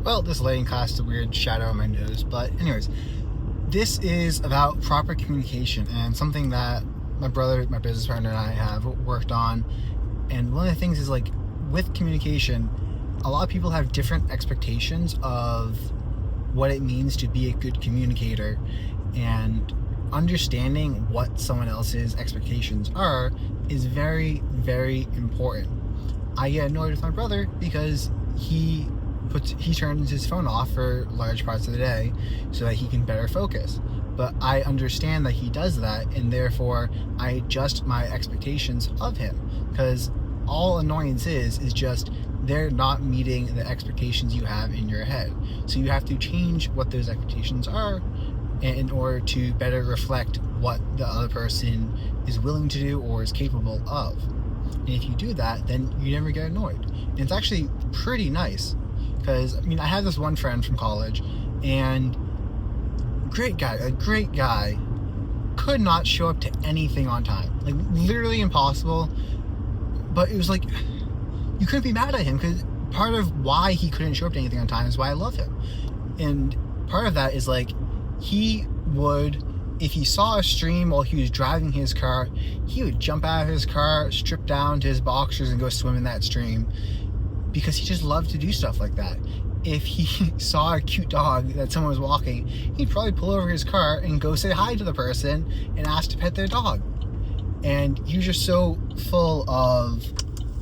Well, this lighting casts a weird shadow on my nose, but anyways, this is about proper communication and something that my brother, my business partner, and I have worked on. And one of the things is, like, with communication, a lot of people have different expectations of what it means to be a good communicator, and understanding what someone else's expectations are is very, very important. I get annoyed with my brother because he turns his phone off for large parts of the day so that he can better focus. But I understand that he does that, and therefore I adjust my expectations of him, because all annoyance is just they're not meeting the expectations you have in your head. So you have to change what those expectations are in order to better reflect what the other person is willing to do or is capable of. And if you do that, then you never get annoyed. And it's actually pretty nice, because I have this one friend from college, and great guy, could not show up to anything on time, like literally impossible. But it was like, you couldn't be mad at him, because part of why he couldn't show up to anything on time is why I love him. And part of that is, like, he would, if he saw a stream while he was driving his car, he would jump out of his car, strip down to his boxers, and go swim in that stream, because he just loved to do stuff like that. If he saw a cute dog that someone was walking, he'd probably pull over his car and go say hi to the person and ask to pet their dog. And he was just so full of,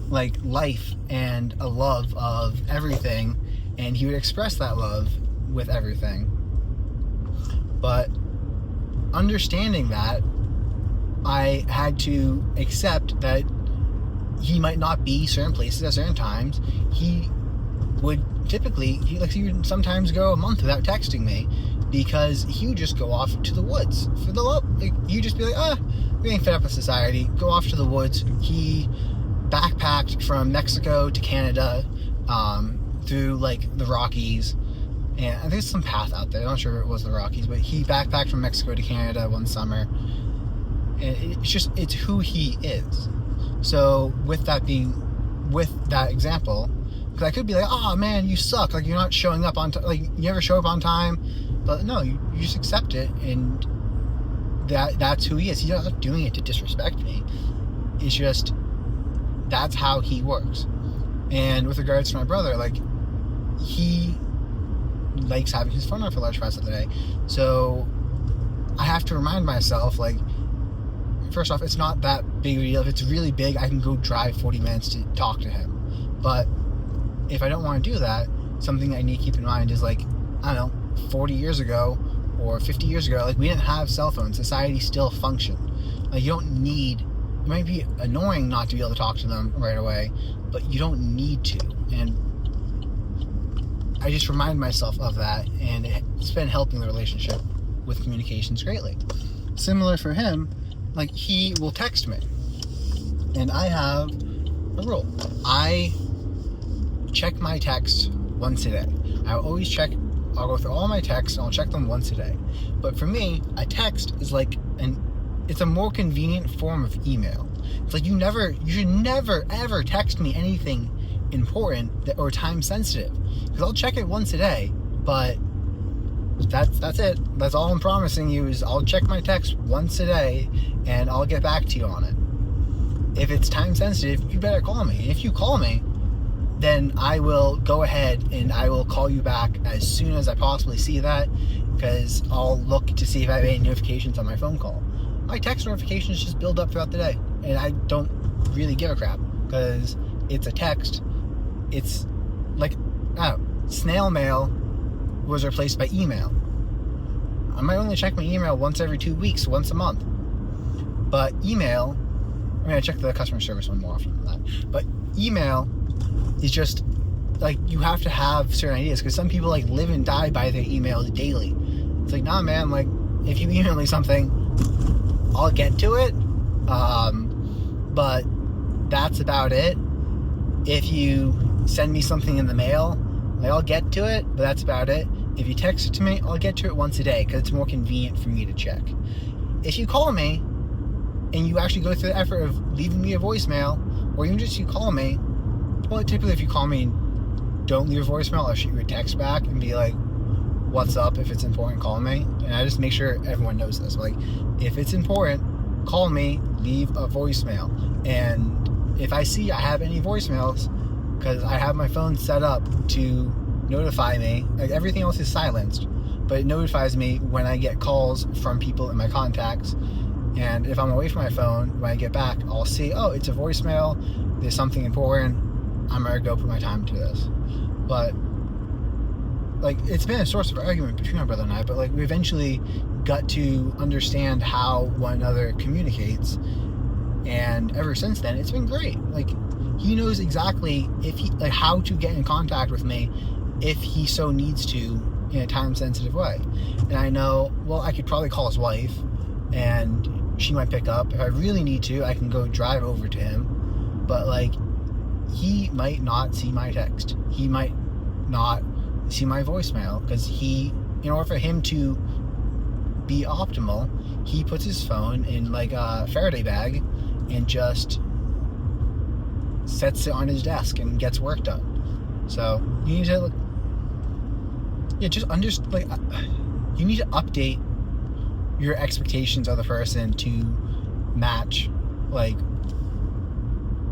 like, life and a love of everything, and he would express that love with everything. But understanding that, I had to accept that he might not be certain places at certain times. He would typically, he would sometimes go a month without texting me, because he would just go off to the woods for the love. Like, he'd just be like, we ain't fed up with society, go off to the woods. He backpacked from Mexico to Canada, through, like, the Rockies, and I think there's some path out there, I'm not sure if it was the Rockies, but he backpacked from Mexico to Canada one summer, and it's who he is. So with that example, because I could be like, oh man, you suck, like, you're not showing up on time, like, you never show up on time. But no, you just accept it, and that's who he is. He's not doing it to disrespect me. It's just, that's how he works. And with regards to my brother, like, he likes having his phone on for large parts of the day. So I have to remind myself, like, first off, it's not that big of a deal. If it's really big, I can go drive 40 minutes to talk to him. But if I don't want to do that, something I need to keep in mind is, like, I don't know, 40 years ago or 50 years ago, like, we didn't have cell phones. Society still functioned. Like, you don't need, it might be annoying not to be able to talk to them right away, but you don't need to. And I just remind myself of that, and it's been helping the relationship with communications greatly. Similar for him, like, he will text me, and I have a rule. I check my texts once a day. I'll always check, I'll go through all my texts, and I'll check them once a day. But for me, a text is like it's a more convenient form of email. It's like, you should never ever text me anything important or time sensitive, because I'll check it once a day, but that's it. That's all I'm promising you, is I'll check my text once a day and I'll get back to you on it. If it's time sensitive, you better call me. And if you call me, then I will go ahead and I will call you back as soon as I possibly see that, because I'll look to see if I have any notifications on my phone call. My text notifications just build up throughout the day, and I don't really give a crap, because it's a text. It's like, snail mail was replaced by email. I might only check my email once every 2 weeks, once a month. But email, I check the customer service one more often than that. But email is just, like, you have to have certain ideas, because some people, like, live and die by their emails daily. It's like, nah, man, like, if you email me something, I'll get to it, but that's about it. If you send me something in the mail, like, I'll get to it, but that's about it. If you text it to me, I'll get to it once a day, because it's more convenient for me to check. If you call me, and you actually go through the effort of leaving me a voicemail, or even just you call me, well, typically if you call me don't leave a voicemail. I'll shoot you a text back and be like, what's up? If it's important, call me. And I just make sure everyone knows this. Like, if it's important, call me, leave a voicemail. And if I see I have any voicemails, because I have my phone set up to notify me, like everything else is silenced, but it notifies me when I get calls from people in my contacts. And if I'm away from my phone, when I get back, I'll see, oh, it's a voicemail, there's something important, I'm gonna go put my time into this. But like, it's been a source of argument between my brother and I, but like, we eventually got to understand how one another communicates, and ever since then it's been great. Like, he knows exactly how to get in contact with me if he so needs to, in a time sensitive way. And I know, well, I could probably call his wife and she might pick up. If I really need to, I can go drive over to him. But like, he might not see my text, he might not see my voicemail, because in order for him to be optimal, he puts his phone in like a Faraday bag and just sets it on his desk and gets work done. So you need to you need to update your expectations of the person to match like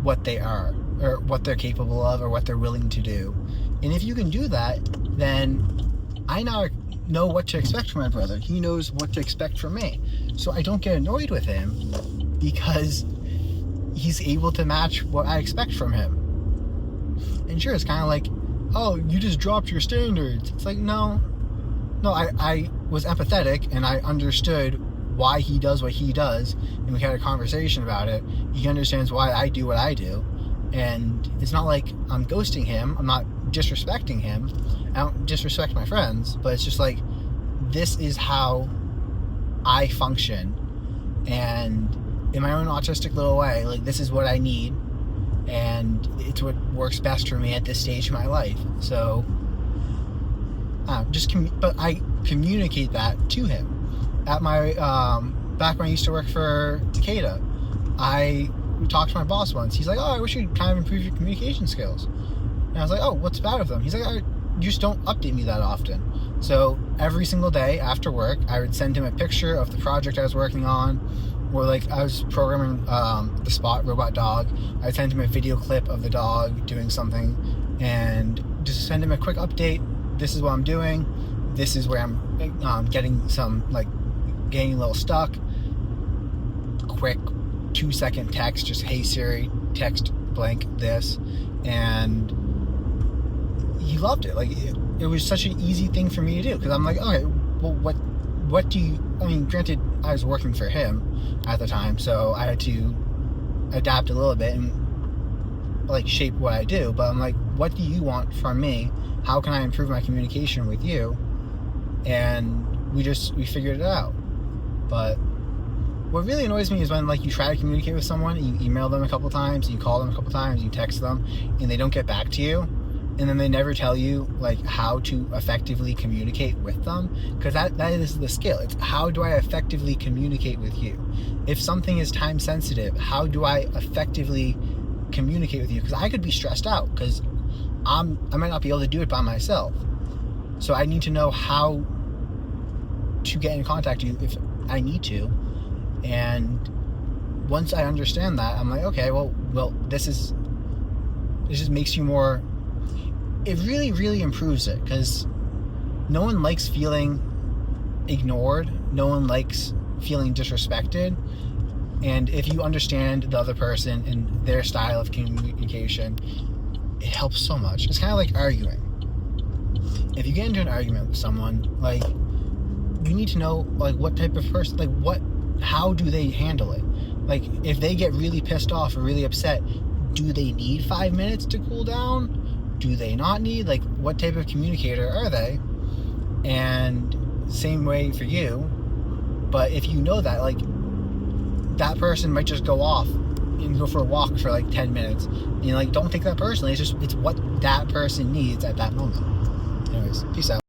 what they are, or what they're capable of, or what they're willing to do. And if you can do that, then I now know what to expect from my brother. He knows what to expect from me. So I don't get annoyed with him, because he's able to match what I expect from him. And sure, it's kind of like, oh, you just dropped your standards. It's like, no, I was empathetic, and I understood why he does what he does, and we had a conversation about it. He understands why I do what I do, and it's not like I'm ghosting him, I'm not disrespecting him, I don't disrespect my friends, but it's just like, this is how I function, and in my own autistic little way, like, this is what I need, and it's what works best for me at this stage of my life. So but I communicate that to him. At my back when I used to work for Takeda, I talked to my boss once. He's like, oh, I wish you'd kind of improve your communication skills. And I was like, oh, what's bad with them? He's like, you just don't update me that often. So every single day after work, I would send him a picture of the project I was working on, or like, I was programming the Spot robot dog. I'd send him a video clip of the dog doing something, and just send him a quick update. This is what I'm doing. This is where I'm getting a little stuck. Quick 2-second text, just, hey Siri, text blank this. And he loved it. Like, it was such an easy thing for me to do, because I'm like, okay, well, what do you, I mean, granted, I was working for him at the time, so I had to adapt a little bit and like shape what I do, but I'm like, what do you want from me? How can I improve my communication with you? And we figured it out. But what really annoys me is when, like, you try to communicate with someone, and you email them a couple times, you call them a couple times, you text them, and they don't get back to you, and then they never tell you like how to effectively communicate with them, because that is the skill. It's, how do I effectively communicate with you? If something is time sensitive, how do I effectively communicate with you? Because I could be stressed out, because I might not be able to do it by myself. So I need to know how to get in contact with you if I need to. And once I understand that, I'm like, okay, well, this just makes you more, it really, really improves it, because no one likes feeling ignored. No one likes feeling disrespected. And if you understand the other person and their style of communication, it helps so much. It's kind of like arguing. If you get into an argument with someone, like, you need to know, like, what type of person, like, how do they handle it? Like, if they get really pissed off or really upset, do they need 5 minutes to cool down? Do they not need? Like, what type of communicator are they? And same way for you. But if you know that, like, that person might just go off and go for a walk for like 10 minutes, and like, don't take that personally. It's what that person needs at that moment. Anyways, peace out.